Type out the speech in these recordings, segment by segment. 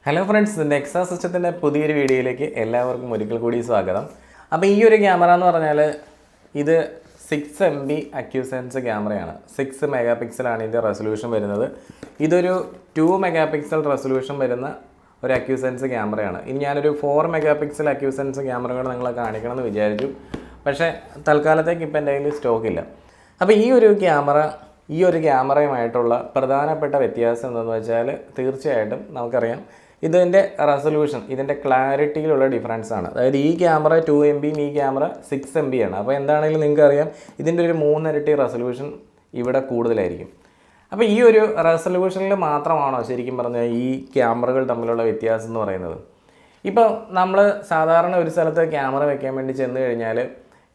Hello friends, Nexa സിസ്റ്റത്തിൻ്റെ പുതിയൊരു വീഡിയോയിലേക്ക് എല്ലാവർക്കും ഒരിക്കൽ കൂടി സ്വാഗതം. അപ്പോൾ ഈ ഒരു ക്യാമറ എന്ന് പറഞ്ഞാൽ ഇത് 6 MB അക്യൂസെൻസ് ക്യാമറയാണ്. 6 മെഗാ പിക്സലാണ് ഇതിൻ്റെ റെസൊല്യൂഷൻ വരുന്നത്. ഇതൊരു 2 മെഗാ പിക്സൽ റെസൊല്യൂഷൻ വരുന്ന ഒരു അക്യൂസെൻസ് ക്യാമറയാണ്. ഇനി ഞാനൊരു 4 മെഗാ പിക്സൽ അക്യൂസെൻസ് ക്യാമറകൾ നിങ്ങളെ കാണിക്കണമെന്ന് വിചാരിച്ചു, പക്ഷേ തൽക്കാലത്തേക്ക് ഇപ്പം എൻ്റെ കയ്യിൽ സ്റ്റോക്കില്ല. അപ്പോൾ ഈ ഒരു ക്യാമറയുമായിട്ടുള്ള പ്രധാനപ്പെട്ട വ്യത്യാസം എന്താണെന്ന് വെച്ചാൽ തീർച്ചയായിട്ടും നമുക്കറിയാം ഇതിൻ്റെ റെസൊല്യൂഷൻ, ഇതിൻ്റെ ക്ലാരിറ്റിയിലുള്ള ഡിഫറൻസ് ആണ്. അതായത് ഈ ക്യാമറ 2 MB ഈ ക്യാമറ 6 MB ആണ്. അപ്പോൾ എന്താണെങ്കിലും നിങ്ങൾക്കറിയാം ഇതിൻ്റെ ഒരു 3 ഇരട്ടി റെസൊല്യൂഷൻ ഇവിടെ കൂടുതലായിരിക്കും. അപ്പോൾ ഈ ഒരു റെസൊല്യൂഷനിൽ മാത്രമാണോ ശരിക്കും പറഞ്ഞാൽ ഈ ക്യാമറകൾ തമ്മിലുള്ള വ്യത്യാസം എന്ന് പറയുന്നത്? ഇപ്പോൾ നമ്മൾ സാധാരണ ഒരു സ്ഥലത്ത് ക്യാമറ വെക്കാൻ വേണ്ടി ചെന്ന് കഴിഞ്ഞാൽ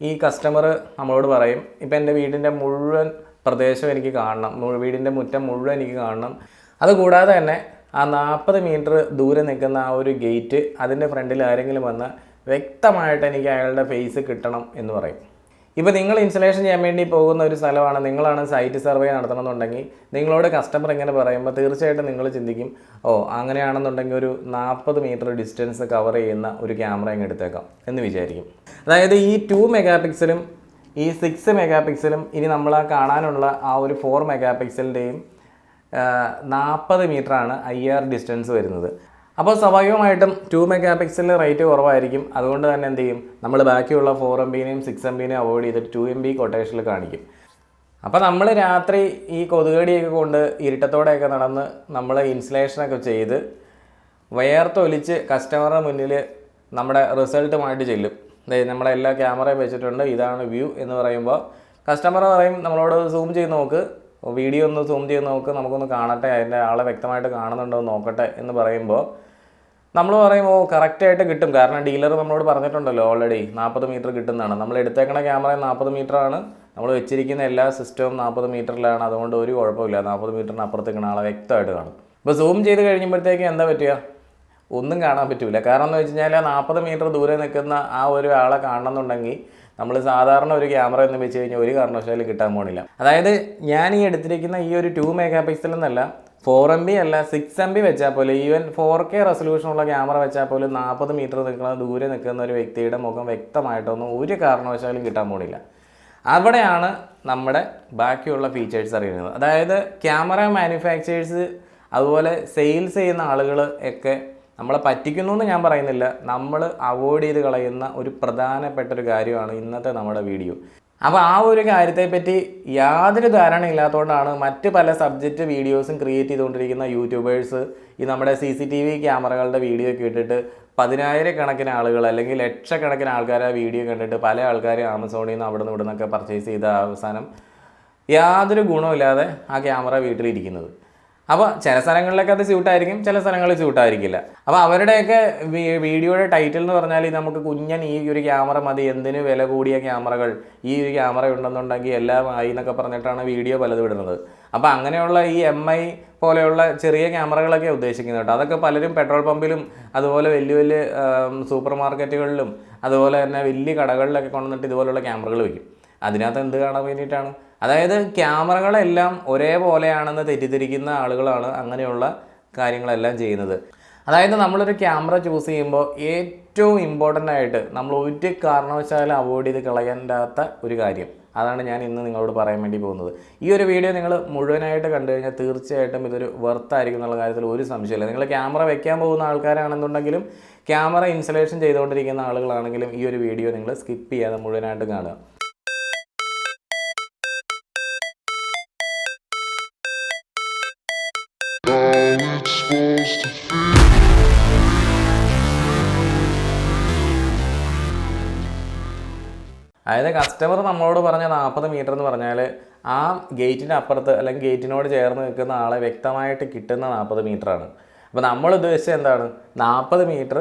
ഈ കസ്റ്റമർ നമ്മളോട് പറയും, ഇപ്പോൾ എൻ്റെ വീടിൻ്റെ മുഴുവൻ പ്രദേശം എനിക്ക് കാണണം, വീടിൻ്റെ മുറ്റം മുഴുവൻ എനിക്ക് കാണണം, അതുകൂടാതെ തന്നെ ആ 40 മീറ്റർ ദൂരെ നിൽക്കുന്ന ആ ഒരു ഗേറ്റ്, അതിൻ്റെ ഫ്രണ്ടിൽ ആരെങ്കിലും വന്ന് വ്യക്തമായിട്ട് എനിക്ക് അയാളുടെ ഫേസ് കിട്ടണം എന്ന് പറയും. ഇപ്പോൾ നിങ്ങൾ ഇൻസ്റ്റലേഷൻ ചെയ്യാൻ വേണ്ടി പോകുന്ന ഒരു സ്ഥലമാണ്, നിങ്ങളാണ് സൈറ്റ് സർവേ നടത്തണമെന്നുണ്ടെങ്കിൽ നിങ്ങളോട് കസ്റ്റമർ ഇങ്ങനെ പറയുമ്പോൾ തീർച്ചയായിട്ടും നിങ്ങൾ ചിന്തിക്കും, അങ്ങനെയാണെന്നുണ്ടെങ്കിൽ ഒരു 40 മീറ്റർ ഡിസ്റ്റൻസ് കവർ ചെയ്യുന്ന ഒരു ക്യാമറ ഇങ്ങ് എടുത്തേക്കാം എന്ന് വിചാരിക്കും. അതായത് ഈ 2 മെഗാ പിക്സലും ഈ 6 മെഗാ പിക്സലും ഇനി നമ്മൾ കാണാനുള്ള ആ ഒരു 4 മെഗാ പിക്സലിൻ്റെയും 40 മീറ്ററാണ് IR ഡിസ്റ്റൻസ് വരുന്നത്. അപ്പോൾ സ്വാഭാവികമായിട്ടും 2 മെഗാ പിക്സലിന് റേറ്റ് കുറവായിരിക്കും. അതുകൊണ്ട് തന്നെ എന്ത് ചെയ്യും, നമ്മൾ ബാക്കിയുള്ള 4 MBനെയും 6 MBനെയും അവോയ്ഡ് ചെയ്തിട്ട് 2 MB കൊട്ടേഷനിൽ കാണിക്കും. അപ്പോൾ നമ്മൾ രാത്രി ഈ കൊതുകടിയൊക്കെ കൊണ്ട് ഇരുട്ടത്തോടെയൊക്കെ നടന്ന് നമ്മൾ ഇൻസ്റ്റലേഷനൊക്കെ ചെയ്ത് വയർത്തൊലിച്ച് കസ്റ്റമറുടെ മുന്നിൽ നമ്മുടെ റിസൾട്ടുമായിട്ട് ചെല്ലും. അതായത് നമ്മളെല്ലാ ക്യാമറയും വെച്ചിട്ടുണ്ട്, ഇതാണ് വ്യൂ എന്ന് പറയുമ്പോൾ കസ്റ്റമർ പറയും നമ്മളോട് സൂം ചെയ്ത് നോക്ക്, വീഡിയോ ഒന്ന് സൂം ചെയ്ത് നോക്ക്, നമുക്കൊന്ന് കാണട്ടെ, അതിൻ്റെ ആളെ വ്യക്തമായിട്ട് കാണുന്നുണ്ടോ എന്ന് നോക്കട്ടെ എന്ന് പറയുമ്പോൾ നമ്മൾ പറയും കറക്റ്റായിട്ട് കിട്ടും. കാരണം ഡീലർ നമ്മളോട് പറഞ്ഞിട്ടുണ്ടല്ലോ ഓൾറെഡി 40 മീറ്റർ കിട്ടുന്നതാണ്. നമ്മൾ എടുത്തേക്കണ ക്യാമറ 40 മീറ്ററാണ്, നമ്മൾ വെച്ചിരിക്കുന്ന എല്ലാ സിസ്റ്റവും 40 മീറ്ററിലാണ്. അതുകൊണ്ട് ഒരു കുഴപ്പമില്ല, 40 മീറ്ററിന് അപ്പുറത്തേക്കണ ആളെ വ്യക്തമായിട്ട് കാണും. ഇപ്പോൾ സൂം ചെയ്ത് കഴിയുമ്പോഴത്തേക്കും എന്താ പറ്റുക, ഒന്നും കാണാൻ പറ്റില്ല. കാരണം എന്ന് വെച്ച് കഴിഞ്ഞാൽ 40 മീറ്റർ ദൂരെ നിൽക്കുന്ന ആ ഒരു ആളെ കാണണമെന്നുണ്ടെങ്കിൽ നമ്മൾ സാധാരണ ഒരു ക്യാമറ എന്ന് വെച്ച് കഴിഞ്ഞാൽ ഒരു കാരണവശാലും കിട്ടാൻ പോണില്ല. അതായത് ഞാൻ ഈ എടുത്തിരിക്കുന്ന ഈ ഒരു 2 മെഗാ പിക്സൽ എന്നല്ല, 4 MB അല്ല, 6 MB വെച്ചാൽ പോലും, ഈവൻ 4K റെസൊല്യൂഷനുള്ള ക്യാമറ വെച്ചാൽ പോലും 40 മീറ്റർ നിൽക്കുന്ന ദൂരെ നിൽക്കുന്ന ഒരു വ്യക്തിയുടെ മുഖം വ്യക്തമായിട്ടൊന്നും ഒരു കാരണവശാലും കിട്ടാൻ പോണില്ല. അവിടെയാണ് നമ്മുടെ ബാക്കിയുള്ള ഫീച്ചേഴ്സ് അറിയുന്നത്. അതായത് ക്യാമറ മാനുഫാക്ചേഴ്സ് അതുപോലെ സെയിൽസ് ചെയ്യുന്ന ആളുകൾ ഒക്കെ നമ്മളെ പറ്റിക്കുന്നു എന്ന് ഞാൻ പറയുന്നില്ല, നമ്മൾ അവോയ്ഡ് ചെയ്ത് കളയുന്ന ഒരു പ്രധാനപ്പെട്ട ഒരു കാര്യമാണ് ഇന്നത്തെ നമ്മുടെ വീഡിയോ. അപ്പോൾ ആ ഒരു കാര്യത്തെപ്പറ്റി യാതൊരു ധാരണയില്ലാത്തതുകൊണ്ടാണ് മറ്റ് പല സബ്ജക്റ്റ് വീഡിയോസും ക്രിയേറ്റ് ചെയ്തുകൊണ്ടിരിക്കുന്ന യൂട്യൂബേഴ്സ് ഈ നമ്മുടെ CCTV ക്യാമറകളുടെ വീഡിയോ കേട്ടിട്ട് 10,000 ആളുകൾ അല്ലെങ്കിൽ ലക്ഷക്കണക്കിന് ആൾക്കാർ ആ വീഡിയോ കണ്ടിട്ട് പല ആൾക്കാരും ആമസോണിൽ നിന്ന് അവിടെ നിന്ന് ഇവിടെ നിന്നൊക്കെ പർച്ചേസ് ചെയ്ത അവസാനം യാതൊരു ഗുണമില്ലാതെ ആ ക്യാമറ വീട്ടിലിരിക്കുന്നത്. അപ്പോൾ ചില സ്ഥലങ്ങളിലൊക്കെ അത് സ്യൂട്ടായിരിക്കും, ചില സ്ഥലങ്ങളിൽ സ്യൂട്ടായിരിക്കില്ല. അപ്പോൾ അവരുടെയൊക്കെ വീഡിയോയുടെ ടൈറ്റിൽ എന്ന് പറഞ്ഞാൽ നമുക്ക് കുഞ്ഞൻ ഈ ഒരു ക്യാമറ മതി, എന്തിന് വില കൂടിയ ക്യാമറകൾ, ഈ ഒരു ക്യാമറ ഉണ്ടെന്നുണ്ടെങ്കിൽ എല്ലാം ആയി എന്നൊക്കെ പറഞ്ഞിട്ടാണ് വീഡിയോ പലതും ഇടുന്നത്. അപ്പോൾ അങ്ങനെയുള്ള ഈ MI പോലെയുള്ള ചെറിയ ക്യാമറകളൊക്കെ ഉദ്ദേശിക്കുന്നത് കേട്ടോ. അതൊക്കെ പലരും പെട്രോൾ പമ്പിലും അതുപോലെ വലിയ വലിയ സൂപ്പർ മാർക്കറ്റുകളിലും അതുപോലെ തന്നെ വലിയ കടകളിലൊക്കെ കൊണ്ടുവന്നിട്ട് ഇതുപോലുള്ള ക്യാമറകൾ വയ്ക്കും. അതിനകത്ത് എന്ത് കാണാൻ വേണ്ടിയിട്ടാണ്? അതായത് ക്യാമറകളെല്ലാം ഒരേപോലെയാണെന്ന് തെറ്റിദ്ധരിക്കുന്ന ആളുകളാണ് അങ്ങനെയുള്ള കാര്യങ്ങളെല്ലാം ചെയ്യുന്നത്. അതായത് നമ്മളൊരു ക്യാമറ ചൂസ് ചെയ്യുമ്പോൾ ഏറ്റവും ഇമ്പോർട്ടൻ്റ് ആയിട്ട് നമ്മൾ ഒരു കാരണവശാലും അവോയ്ഡ് ചെയ്ത് കളയേണ്ടാത്ത ഒരു കാര്യം, അതാണ് ഞാൻ ഇന്ന് നിങ്ങളോട് പറയാൻ വേണ്ടി പോകുന്നത്. ഈ ഒരു വീഡിയോ നിങ്ങൾ മുഴുവനായിട്ട് കണ്ടു കഴിഞ്ഞാൽ തീർച്ചയായിട്ടും ഇതൊരു വർത്തായിരിക്കും എന്നുള്ള കാര്യത്തിൽ ഒരു സംശയമില്ല. നിങ്ങൾ ക്യാമറ വെക്കാൻ പോകുന്ന ആൾക്കാരാണെന്നുണ്ടെങ്കിലും ക്യാമറ ഇൻസ്റ്റലേഷൻ ചെയ്തുകൊണ്ടിരിക്കുന്ന ആളുകളാണെങ്കിലും ഈ ഒരു വീഡിയോ നിങ്ങൾ സ്കിപ്പ് ചെയ്യാതെ മുഴുവനായിട്ട് കാണുക. അതായത് കസ്റ്റമർ നമ്മളോട് പറഞ്ഞ 40 മീറ്റർ എന്ന് പറഞ്ഞാൽ ആ ഗേറ്റിൻ്റെ അപ്പുറത്ത് അല്ലെങ്കിൽ ഗേറ്റിനോട് ചേർന്ന് നിൽക്കുന്ന ആളെ വ്യക്തമായിട്ട് കിട്ടുന്ന 40 മീറ്ററാണ്. അപ്പോൾ നമ്മൾ ഉദ്ദേശിച്ചത് എന്താണ്, 40 മീറ്റർ,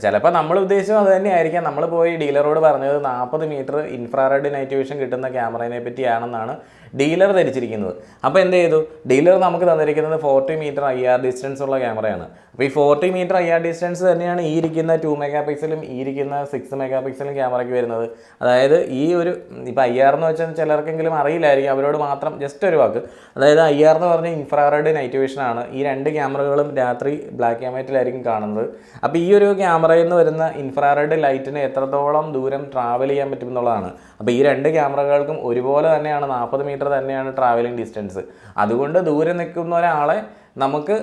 ചിലപ്പോൾ നമ്മൾ ഉദ്ദേശിച്ചത് അത് തന്നെയായിരിക്കാം. നമ്മൾ പോയി ഡീലറോട് പറഞ്ഞത് 40 മീറ്റർ ഇൻഫ്രാറെഡ് നൈറ്റ് വിഷൻ കിട്ടുന്ന ക്യാമറയെ പറ്റിയാണെന്നാണ് ഡീലർ ധരിച്ചിരിക്കുന്നത്. അപ്പോൾ എന്ത് ചെയ്തു, ഡീലർ നമുക്ക് തന്നിരിക്കുന്നത് 40 മീറ്റർ IR ഡിസ്റ്റൻസ് ഉള്ള ക്യാമറയാണ്. അപ്പോൾ ഈ 40 മീറ്റർ IR ഡിസ്റ്റൻസ് തന്നെയാണ് ഈ ഇരിക്കുന്ന 2 മെഗാ പിക്സലും ഈ ഇരിക്കുന്ന 6 മെഗാ പിക്സലും ക്യാമറയ്ക്ക് വരുന്നത്. അതായത് ഈ ഒരു ഇപ്പോൾ IR എന്ന് വെച്ചാൽ ചിലർക്കെങ്കിലും അറിയില്ലായിരിക്കും, അവരോട് മാത്രം ജസ്റ്റ് ഒരു വാക്ക്. അതായത് IR എന്ന് പറഞ്ഞാൽ ഇൻഫ്രാറെഡ് നൈറ്റ് വിഷൻ ആണ്. ഈ രണ്ട് ക്യാമറകളും രാത്രി ബ്ലാക്ക് ആൻഡ് വൈറ്റിലായിരിക്കും കാണുന്നത്. അപ്പോൾ ഈ ഒരു ക്യാമറയിൽ നിന്ന് വരുന്ന ഇൻഫ്രാറെഡ് ലൈറ്റിന് എത്രത്തോളം ദൂരം ട്രാവൽ ചെയ്യാൻ പറ്റും എന്നുള്ളതാണ്. അപ്പോൾ ഈ രണ്ട് ക്യാമറകൾക്കും ഒരുപോലെ തന്നെയാണ് 40 മീറ്റർ തന്നെയാണ് ട്രാവലിംഗ് ഡിസ്റ്റൻസ്. അതുകൊണ്ട് ദൂരെ നിൽക്കുന്ന ഒരാളെ നമുക്ക്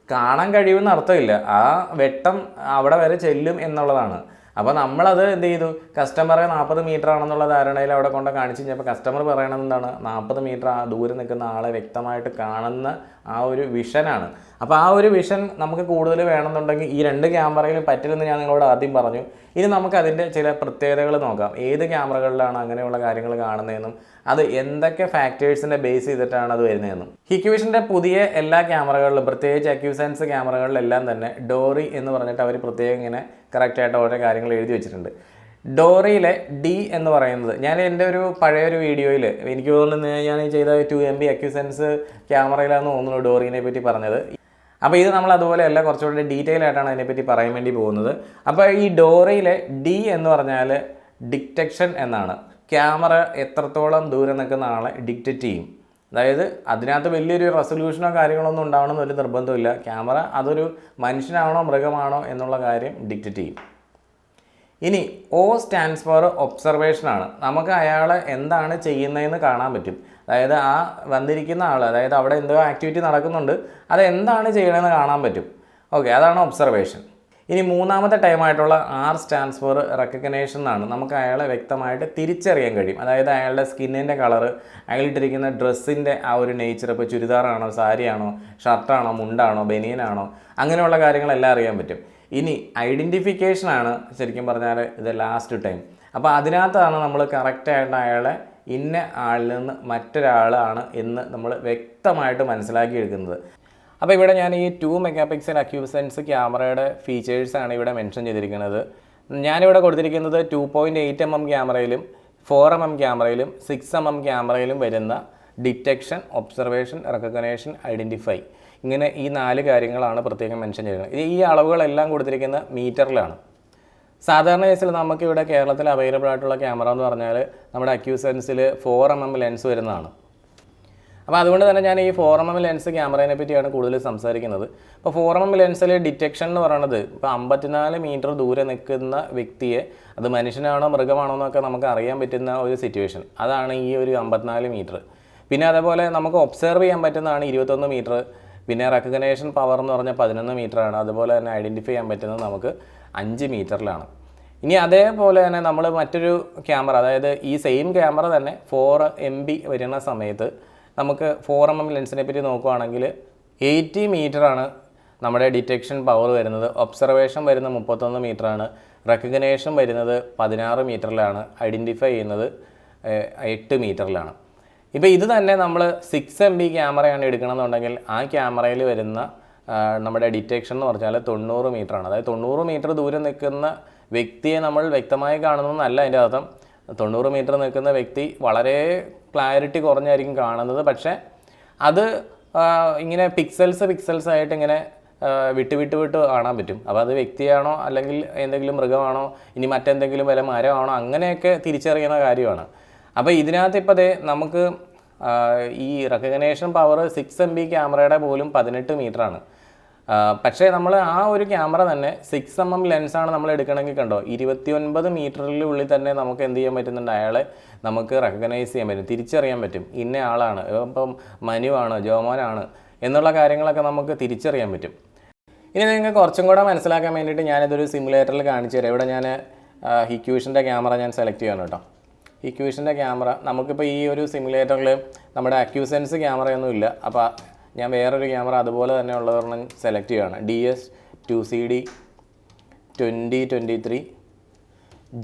കാണാൻ കഴിയുമെന്ന് അർത്ഥമില്ല, ആ വെട്ടം അവിടെ വരെ ചെല്ലും എന്നുള്ളതാണ്. അപ്പോൾ നമ്മളത് എന്ത് ചെയ്തു, കസ്റ്റമറെ 40 മീറ്റർ ആണെന്നുള്ള ധാരണയിൽ അവിടെ കൊണ്ട് കാണിച്ച് കഴിഞ്ഞപ്പോൾ കസ്റ്റമർ പറയണത് എന്താണ്, 40 മീറ്റർ ആ ദൂരെ നിൽക്കുന്ന ആളെ വ്യക്തമായിട്ട് കാണുന്ന ആ ഒരു വിഷനാണ്. അപ്പോൾ ആ ഒരു വിഷൻ നമുക്ക് കൂടുതൽ വേണമെന്നുണ്ടെങ്കിൽ ഈ രണ്ട് ക്യാമറയിലും പറ്റില്ലെന്ന് ഞാൻ നിങ്ങളോട് ആദ്യം പറഞ്ഞു. ഇനി നമുക്ക് അതിൻ്റെ ചില പ്രത്യേകതകൾ നോക്കാം, ഏത് ക്യാമറകളിലാണ് അങ്ങനെയുള്ള കാര്യങ്ങൾ കാണുന്നതെന്നും അത് എന്തൊക്കെ ഫാക്ടേഴ്സിനെ ബേസ് ചെയ്തിട്ടാണ് അത് വരുന്നതെന്നും. ഹിക്വിഷൻ്റെ പുതിയ എല്ലാ ക്യാമറകളിലും, പ്രത്യേകിച്ച് അക്യൂസെൻസ് ക്യാമറകളിലെല്ലാം തന്നെ ഡോറി എന്ന് പറഞ്ഞിട്ട് അവർ പ്രത്യേകം ഇങ്ങനെ കറക്റ്റായിട്ട് ഓരോ കാര്യങ്ങൾ എഴുതി വെച്ചിട്ടുണ്ട്. ഡോറിയിലെ ഡി എന്ന് പറയുന്നത്, ഞാൻ എൻ്റെ ഒരു പഴയൊരു വീഡിയോയിൽ എനിക്ക് തോന്നുന്നു ഞാൻ ചെയ്ത 2 MB അക്യൂസെൻസ് ക്യാമറയിലാണെന്ന് തോന്നുന്നു ഡോറിനെ പറ്റി പറഞ്ഞത്. അപ്പോൾ ഇത് നമ്മൾ അതുപോലെയല്ല, കുറച്ചുകൂടി ഡീറ്റെയിൽ ആയിട്ടാണ് അതിനെപ്പറ്റി പറയാൻ വേണ്ടി പോകുന്നത്. അപ്പോൾ ഈ ഡോറിയിലെ ഡി എന്ന് പറഞ്ഞാൽ ഡിറ്റക്ഷൻ എന്നാണ്. ക്യാമറ എത്രത്തോളം ദൂരെ നിൽക്കുന്ന ആളെ ഡിറ്റക്റ്റ് ചെയ്യും. അതായത് അതിനകത്ത് വലിയൊരു റെസൊല്യൂഷനോ കാര്യങ്ങളൊന്നും ഉണ്ടാവണമെന്ന് ഒരു നിർബന്ധമില്ല. ക്യാമറ അതൊരു മനുഷ്യനാണോ മൃഗമാണോ എന്നുള്ള കാര്യം ഡിറ്റക്റ്റ് ചെയ്യും. ഇനി O സ്റ്റാൻഡ്സ് ഫോർ ഒബ്സർവേഷനാണ്. നമുക്ക് അയാൾ എന്താണ് ചെയ്യുന്നതെന്ന് കാണാൻ പറ്റും. അതായത് ആ വന്നിരിക്കുന്ന ആൾ, അതായത് അവിടെ എന്തോ ആക്ടിവിറ്റി നടക്കുന്നുണ്ട്, അതെന്താണ് ചെയ്യണമെന്ന് കാണാൻ പറ്റും. ഓക്കെ, അതാണ് ഒബ്സർവേഷൻ. ഇനി മൂന്നാമത്തെ ടൈമായിട്ടുള്ള R സ്റ്റാൻഡ്സ് ഫോർ റെക്കഗ്നേഷൻ എന്നാണ്. നമുക്ക് അയാളെ വ്യക്തമായിട്ട് തിരിച്ചറിയാൻ കഴിയും. അതായത് അയാളുടെ സ്കിന്നിൻ്റെ കളറ്, അയാളിട്ടിരിക്കുന്ന ഡ്രസ്സിൻ്റെ ആ ഒരു നേച്ചർ, ഇപ്പോൾ ചുരിദാറാണോ സാരിയാണോ ഷർട്ടാണോ മുണ്ടാണോ ബനിയനാണോ അങ്ങനെയുള്ള കാര്യങ്ങളെല്ലാം അറിയാൻ പറ്റും. ഇനി ഐഡൻറ്റിഫിക്കേഷനാണ് ശരിക്കും പറഞ്ഞാൽ ഇത് ലാസ്റ്റ് ടൈം. അപ്പോൾ അതിനകത്താണ് നമ്മൾ കറക്റ്റായിട്ട് അയാളെ ഇന്ന ആളിൽ നിന്ന് മറ്റൊരാളാണ് എന്ന് നമ്മൾ വ്യക്തമായിട്ട് മനസ്സിലാക്കി എടുക്കുന്നത്. അപ്പോൾ ഇവിടെ ഞാൻ ഈ 2 മെഗാ പിക്സൽ അക്യൂസെൻസ് ക്യാമറയുടെ ഫീച്ചേഴ്സാണ് ഇവിടെ മെൻഷൻ ചെയ്തിരിക്കുന്നത്. ഞാനിവിടെ കൊടുത്തിരിക്കുന്നത് 2.8 mm ക്യാമറയിലും 4 mm ക്യാമറയിലും 6 mm ക്യാമറയിലും വരുന്ന ഡിറ്റക്ഷൻ, ഒബ്സർവേഷൻ, റെക്കഗ്നേഷൻ, ഐഡൻറ്റിഫൈ, ഇങ്ങനെ ഈ 4 കാര്യങ്ങളാണ് പ്രത്യേകം മെൻഷൻ ചെയ്യുന്നത്. ഈ അളവുകളെല്ലാം കൊടുത്തിരിക്കുന്ന മീറ്ററിലാണ്. സാധാരണ കേസിൽ നമുക്കിവിടെ കേരളത്തിൽ അവൈലബിൾ ആയിട്ടുള്ള ക്യാമറ എന്ന് പറഞ്ഞാൽ നമ്മുടെ അക്യൂസെൻസിൽ 4 mm ലെൻസ് വരുന്നതാണ്. അപ്പോൾ അതുകൊണ്ട് തന്നെ ഞാൻ ഈ 4 mm ലെൻസ് ക്യാമറയെ പറ്റിയാണ് കൂടുതൽ സംസാരിക്കുന്നത്. ഇപ്പോൾ 4 mm ലെൻസിൽ ഡിറ്റക്ഷൻ എന്ന് പറയുന്നത് ഇപ്പോൾ 54 മീറ്റർ ദൂരെ നിൽക്കുന്ന വ്യക്തിയെ അത് മനുഷ്യനാണോ മൃഗമാണോ എന്നൊക്കെ നമുക്ക് അറിയാൻ പറ്റുന്ന ഒരു സിറ്റുവേഷൻ, അതാണ് ഈ ഒരു 54 മീറ്റർ. പിന്നെ അതേപോലെ നമുക്ക് ഒബ്സർവ് ചെയ്യാൻ പറ്റുന്നതാണ് 21 മീറ്റർ. പിന്നെ റെക്കഗ്നേഷൻ പവർ എന്ന് പറഞ്ഞാൽ 11 മീറ്ററാണ്. അതുപോലെ തന്നെ ഐഡൻറ്റിഫൈ ചെയ്യാൻ പറ്റുന്നത് നമുക്ക് 5 മീറ്ററിലാണ്. ഇനി അതേപോലെ തന്നെ നമ്മൾ മറ്റൊരു ക്യാമറ, അതായത് ഈ സെയിം ക്യാമറ തന്നെ 4 MB വരുന്ന സമയത്ത് നമുക്ക് 4 mm ലെൻസിനെ പറ്റി നോക്കുകയാണെങ്കിൽ 80 മീറ്ററാണ് നമ്മുടെ ഡിറ്റക്ഷൻ പവർ വരുന്നത്. ഒബ്സർവേഷൻ വരുന്നത് 31 മീറ്ററാണ്. റെക്കഗ്നേഷൻ വരുന്നത് 16 മീറ്ററിലാണ്. ഐഡൻറ്റിഫൈ ചെയ്യുന്നത് 8 മീറ്ററിലാണ്. ഇപ്പോൾ ഇത് തന്നെ നമ്മൾ 6 MB ക്യാമറയാണ് എടുക്കണമെന്നുണ്ടെങ്കിൽ ആ ക്യാമറയിൽ വരുന്ന നമ്മുടെ ഡിറ്റക്ഷൻ എന്ന് പറഞ്ഞാൽ 90 മീറ്ററാണ്. അതായത് 90 മീറ്റർ ദൂരം നിൽക്കുന്ന വ്യക്തിയെ നമ്മൾ വ്യക്തമായി കാണുന്നതെന്നല്ല അതിൻ്റെ അർത്ഥം. 90 മീറ്റർ നിൽക്കുന്ന വ്യക്തി വളരെ ക്ലാരിറ്റി കുറഞ്ഞായിരിക്കും കാണുന്നത്, പക്ഷേ അത് ഇങ്ങനെ പിക്സൽസ് ആയിട്ട് ഇങ്ങനെ വിട്ട് കാണാൻ പറ്റും. അപ്പോൾ അത് വ്യക്തിയാണോ അല്ലെങ്കിൽ എന്തെങ്കിലും മൃഗമാണോ ഇനി മറ്റെന്തെങ്കിലും വല്ല മരമാണോ അങ്ങനെയൊക്കെ തിരിച്ചറിയുന്ന കാര്യമാണ്. അപ്പോൾ ഇതിനകത്ത് ഇപ്പോൾ നമുക്ക് ഈ റെക്കഗ്നേഷൻ പവർ 6 MB ക്യാമറയുടെ പോലും 18 മീറ്ററാണ്. പക്ഷേ നമ്മൾ ആ ഒരു ക്യാമറ തന്നെ 6 mm ലെൻസാണ് നമ്മൾ എടുക്കണമെങ്കിൽ കണ്ടോ 29 മീറ്ററിനുള്ളിൽ തന്നെ നമുക്ക് എന്ത് ചെയ്യാൻ പറ്റുന്നുണ്ട്, അയാളെ നമുക്ക് റെക്കഗ്നൈസ് ചെയ്യാൻ പറ്റും, തിരിച്ചറിയാൻ പറ്റും. ഇന്ന ആളാണ്, ഇപ്പം മനുവാണ് ജോമോനാണ് എന്നുള്ള കാര്യങ്ങളൊക്കെ നമുക്ക് തിരിച്ചറിയാൻ പറ്റും. ഇനി നിങ്ങൾക്ക് കുറച്ചും കൂടെ മനസ്സിലാക്കാൻ വേണ്ടിയിട്ട് ഞാനിതൊരു സിമുലേറ്ററിൽ കാണിച്ചു തരാം. ഇവിടെ ഞാൻ ഹിക്വിഷൻ്റെ ക്യാമറ ഞാൻ സെലക്ട് ചെയ്യണം കേട്ടോ. ഹിക്വിഷൻ്റെ ക്യാമറ നമുക്കിപ്പോൾ ഈ ഒരു സിമുലേറ്ററിൽ നമ്മുടെ അക്യൂസെൻസ് ക്യാമറയൊന്നും ഇല്ല. അപ്പോൾ ഞാൻ വേറൊരു ക്യാമറ അതുപോലെ തന്നെ ഉള്ളതൊരെണ്ണം സെലക്ട് ചെയ്യുകയാണ്. DS2CD 2023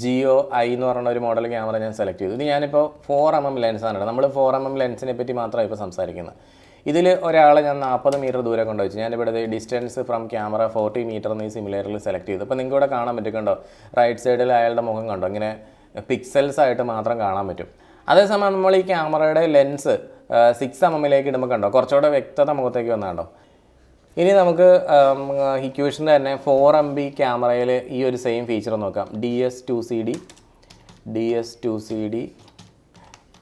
GOI എന്ന് പറയുന്ന ഒരു മോഡൽ ക്യാമറ ഞാൻ സെലക്ട് ചെയ്തു. ഇത് ഞാനിപ്പോൾ 4 mm ലെൻസാണ്. നമ്മൾ 4 mm ലെൻസിനെ പറ്റി മാത്രമാണ് ഇപ്പോൾ സംസാരിക്കുന്നത്. ഇതിൽ ഒരാളെ ഞാൻ 40 മീറ്റർ ദൂരെ കൊണ്ടുവച്ചു. ഞാനിവിടെ ഡിസ്റ്റൻസ് ഫ്രം ക്യാമറ 40 മീറ്റർ എന്ന് ഈ സിമുലേറ്ററിൽ സെലക്ട് ചെയ്തു. അപ്പോൾ നിങ്ങൾക്ക് ഇവിടെ കാണാൻ പറ്റും കണ്ടോ, റൈറ്റ് സൈഡിൽ അയാളുടെ മുഖം കണ്ടോ, ഇങ്ങനെ പിക്സൽസ് ആയിട്ട് മാത്രം കാണാൻ പറ്റും. അതേസമയം നമ്മൾ ഈ ക്യാമറയുടെ ലെൻസ് 6mm ഇടുമ്പോൾ കണ്ടോ കുറച്ചുകൂടെ വ്യക്തത മുഖത്തേക്ക് വന്നാണ്ടോ. ഇനി നമുക്ക് ഹിക്വിഷൻ്റെ തന്നെ 4MB ക്യാമറയിൽ ഈ ഒരു സെയിം ഫീച്ചർ നോക്കാം. DS2CD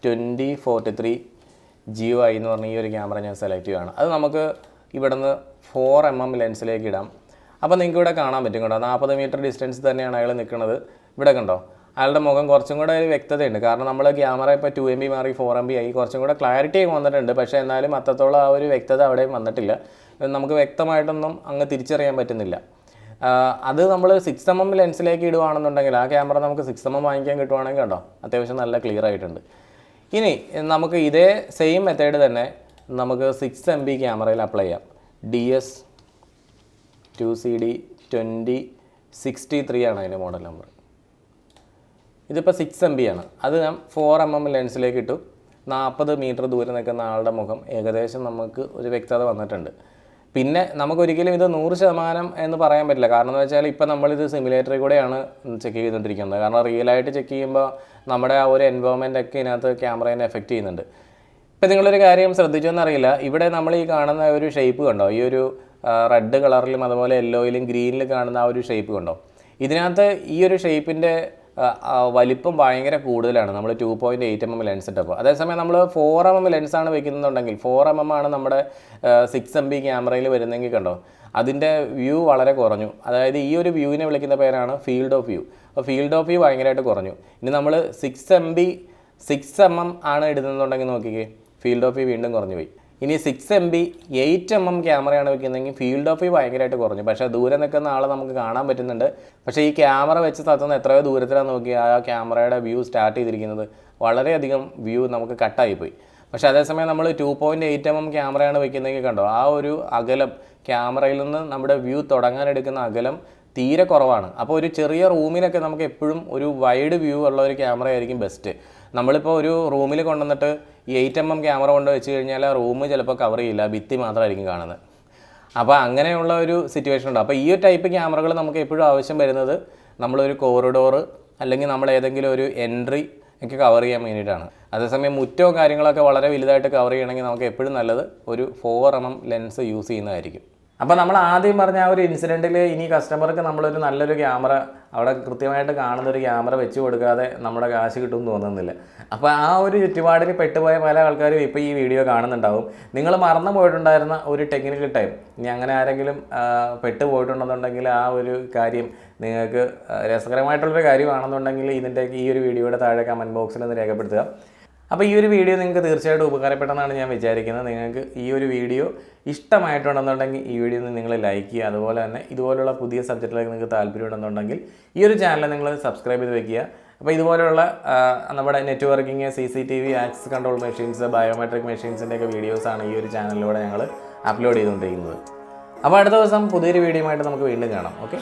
2043 GUI എന്ന് പറഞ്ഞ ഈ ഒരു ക്യാമറ ഞാൻ സെലക്ട് ചെയ്യുകയാണ്. അത് നമുക്ക് ഇവിടെ നിന്ന് 4mm ലെൻസിലേക്ക് ഇടാം. അപ്പോൾ നിങ്ങൾക്ക് ഇവിടെ കാണാൻ പറ്റും കേട്ടോ, 40 മീറ്റർ ഡിസ്റ്റൻസ് തന്നെയാണ് അയാൾ നിൽക്കുന്നത്. ഇവിടെ കണ്ടോ അയാളുടെ മുഖം കുറച്ചും കൂടെ ഒരു വ്യക്തതയുണ്ട്. കാരണം നമ്മൾ ക്യാമറ ഇപ്പോൾ 2MB മാറി 4MB ആയി, കുറച്ചും കൂടെ ക്ലാരിറ്റി വന്നിട്ടുണ്ട്. പക്ഷേ എന്നാലും അത്രത്തോളം ആ ഒരു വ്യക്തത അവിടെയും വന്നിട്ടില്ല. നമുക്ക് വ്യക്തമായിട്ടൊന്നും അങ്ങ് തിരിച്ചറിയാൻ പറ്റുന്നില്ല. അത് നമ്മൾ 6mm ലെൻസിലേക്ക് ഇടുകയാണെന്നുണ്ടെങ്കിൽ ആ ക്യാമറ നമുക്ക് 6mm വാങ്ങിക്കാൻ കിട്ടുവാണെങ്കിൽ കേട്ടോ അത്യാവശ്യം നല്ല ക്ലിയർ ആയിട്ടുണ്ട്. ഇനി നമുക്ക് ഇതേ സെയിം മെത്തേഡ് തന്നെ നമുക്ക് 6MB ക്യാമറയിൽ അപ്ലൈ ചെയ്യാം. DS2CD 2063 ആണ് അതിൻ്റെ മോഡൽ നമ്പർ. ഇതിപ്പോൾ 6MB ആണ്. അത് ഞാൻ 4mm ലെൻസിലേക്ക് ഇട്ടു. 40 മീറ്റർ ദൂരെ നിൽക്കുന്ന ആളുടെ മുഖം ഏകദേശം നമുക്ക് ഒരു വ്യക്തത വന്നിട്ടുണ്ട്. പിന്നെ നമുക്കൊരിക്കലും ഇത് 100% എന്ന് പറയാൻ പറ്റില്ല. കാരണം എന്ന് വെച്ചാൽ ഇപ്പോൾ നമ്മളിത് സിമുലേറ്ററിൽ കൂടെയാണ് ചെക്ക് ചെയ്തുകൊണ്ടിരിക്കുന്നത്. കാരണം റിയലായിട്ട് ചെക്ക് ചെയ്യുമ്പോൾ നമ്മുടെ ആ ഒരു എൻവയോൺമെൻ്റ് ഒക്കെ ഇതിനകത്ത് ക്യാമറേനെ എഫക്റ്റ് ചെയ്യുന്നുണ്ട്. ഇപ്പം നിങ്ങളൊരു കാര്യം ശ്രദ്ധിച്ചോന്നറിയില്ല, ഇവിടെ നമ്മൾ ഈ കാണുന്ന ഒരു ഷേപ്പ് കണ്ടോ, ഈ ഒരു റെഡ് കളറിലും അതുപോലെ യെല്ലോയിലും ഗ്രീനിലും കാണുന്ന ആ ഒരു ഷേപ്പ് കണ്ടോ, ഇതിനകത്ത് ഈ ഒരു ഷേപ്പിൻ്റെ വലിപ്പം ഭയങ്കര കൂടുതലാണ് നമ്മൾ 2.8mm ലെൻസ് ഇട്ടപ്പോൾ. അതേസമയം നമ്മൾ 4mm ലെൻസാണ് വെക്കുന്നുണ്ടെങ്കിൽ 4mm ആണ് നമ്മുടെ 6MB ക്യാമറയിൽ വരുന്നെങ്കിൽ കണ്ടോ അതിൻ്റെ വ്യൂ വളരെ കുറഞ്ഞു. അതായത് ഈ ഒരു വ്യൂവിനെ വിളിക്കുന്ന പേരാണ് ഫീൽഡ് ഓഫ് വ്യൂ. അപ്പോൾ ഫീൽഡ് ഓഫ് വ്യൂ ഭയങ്കരമായിട്ട് കുറഞ്ഞു. ഇനി നമ്മൾ 6mm ആണ് ഇടുന്നുണ്ടെങ്കിൽ നോക്കിക്കേ, ഫീൽഡ് ഓഫ് വ്യൂ വീണ്ടും കുറഞ്ഞു പോയി. ഇനി 6MB 8mm ക്യാമറയാണ് വെക്കുന്നതെങ്കിൽ ഫീൽഡ് ഓഫ് വ്യൂ ഭയങ്കരമായിട്ട് കുറഞ്ഞു. പക്ഷേ ദൂരെ നിൽക്കുന്ന ആളെ നമുക്ക് കാണാൻ പറ്റുന്നുണ്ട്. പക്ഷേ ഈ ക്യാമറ വെച്ച് തത്തുന്ന എത്രയോ ദൂരത്തിലാണ് നോക്കി ആ ക്യാമറയുടെ വ്യൂ സ്റ്റാർട്ട് ചെയ്തിരിക്കുന്നത്, വളരെയധികം വ്യൂ നമുക്ക് കട്ടായിപ്പോയി. പക്ഷേ അതേസമയം നമ്മൾ 2.8mm ക്യാമറയാണ് വെക്കുന്നതെങ്കിൽ കണ്ടോ ആ ഒരു അകലം, ക്യാമറയിൽ നിന്ന് നമ്മുടെ വ്യൂ തുടങ്ങാനെടുക്കുന്ന അകലം തീരെ കുറവാണ്. അപ്പോൾ ഒരു ചെറിയ റൂമിലൊക്കെ നമുക്ക് എപ്പോഴും ഒരു വൈഡ് വ്യൂ ഉള്ള ഒരു ക്യാമറ ആയിരിക്കും ബെസ്റ്റ്. നമ്മളിപ്പോൾ ഒരു റൂമിൽ കൊണ്ടുവന്നിട്ട് ഈ 8mm ക്യാമറ കൊണ്ട് വെച്ച് കഴിഞ്ഞാൽ ആ റൂം ചിലപ്പോൾ കവർ ചെയ്യില്ല, ഭിത്തി മാത്രമായിരിക്കും കാണുന്നത്. അപ്പോൾ അങ്ങനെയുള്ള ഒരു സിറ്റുവേഷൻ ഉണ്ട്. അപ്പോൾ ഈ ഒരു ടൈപ്പ് ക്യാമറകൾ നമുക്ക് എപ്പോഴും ആവശ്യം വരുന്നത് നമ്മളൊരു കോറിഡോർ അല്ലെങ്കിൽ നമ്മൾ ഏതെങ്കിലും ഒരു എൻട്രി ഒക്കെ കവർ ചെയ്യാൻ വേണ്ടിയിട്ടാണ്. അതേസമയം മുറ്റോ കാര്യങ്ങളൊക്കെ വളരെ വലുതായിട്ട് കവർ ചെയ്യണമെങ്കിൽ നമുക്ക് എപ്പോഴും നല്ലത് ഒരു 4mm ലെൻസ് യൂസ് ചെയ്യുന്നതായിരിക്കും. അപ്പോൾ നമ്മൾ ആദ്യം പറഞ്ഞ ആ ഒരു ഇൻസിഡൻറ്റിൽ ഇനി കസ്റ്റമർക്ക് നമ്മളൊരു നല്ലൊരു ക്യാമറ അവിടെ കൃത്യമായിട്ട് കാണുന്നൊരു ക്യാമറ വെച്ച് കൊടുക്കാതെ നമ്മുടെ കാശ് കിട്ടുമെന്ന് തോന്നുന്നില്ല. അപ്പോൾ ആ ഒരു ചുറ്റുപാടിൽ പെട്ടുപോയ പല ആൾക്കാരും ഇപ്പോൾ ഈ വീഡിയോ കാണുന്നുണ്ടാവും. നിങ്ങൾ മറന്നു പോയിട്ടുണ്ടായിരുന്ന ഒരു ടെക്നിക്കൽ ടൈം, ഇനി അങ്ങനെ ആരെങ്കിലും പെട്ടുപോയിട്ടുണ്ടെന്നുണ്ടെങ്കിൽ ആ ഒരു കാര്യം നിങ്ങൾക്ക് രസകരമായിട്ടുള്ളൊരു കാര്യമാണെന്നുണ്ടെങ്കിൽ ഈ ഒരു വീഡിയോയുടെ താഴെ കമൻറ്റ് ബോക്സിൽ ഒന്ന് രേഖപ്പെടുത്തുക. അപ്പോൾ ഈ ഒരു വീഡിയോ നിങ്ങൾക്ക് തീർച്ചയായിട്ടും ഉപകാരപ്പെട്ടെന്നാണ് ഞാൻ വിചാരിക്കുന്നത്. നിങ്ങൾക്ക് ഈ ഒരു വീഡിയോ ഇഷ്ടമായിട്ടുണ്ടെന്നുണ്ടെങ്കിൽ ഈ വീഡിയോ നിങ്ങൾ ലൈക്ക് ചെയ്യുക. അതുപോലെ തന്നെ ഇതുപോലുള്ള പുതിയ സബ്ജക്റ്റിലേക്ക് നിങ്ങൾക്ക് താല്പര്യമുണ്ടെന്നുണ്ടെങ്കിൽ ഈ ഒരു ചാനൽ നിങ്ങൾ സബ്സ്ക്രൈബ് ചെയ്ത് വെക്കുക. അപ്പോൾ ഇതുപോലുള്ള നമ്മുടെ networking, CCTV, access control machines, biometric മെഷീൻസിൻ്റെയൊക്കെ വീഡിയോസാണ് ഈ ഒരു ചാനലിലൂടെ ഞങ്ങൾ അപ്ലോഡ് ചെയ്തുകൊണ്ടിരിക്കുന്നത്. അപ്പോൾ അടുത്ത ദിവസം പുതിയൊരു വീഡിയോയുമായിട്ട് നമുക്ക് വീണ്ടും കാണാം. ഓക്കെ.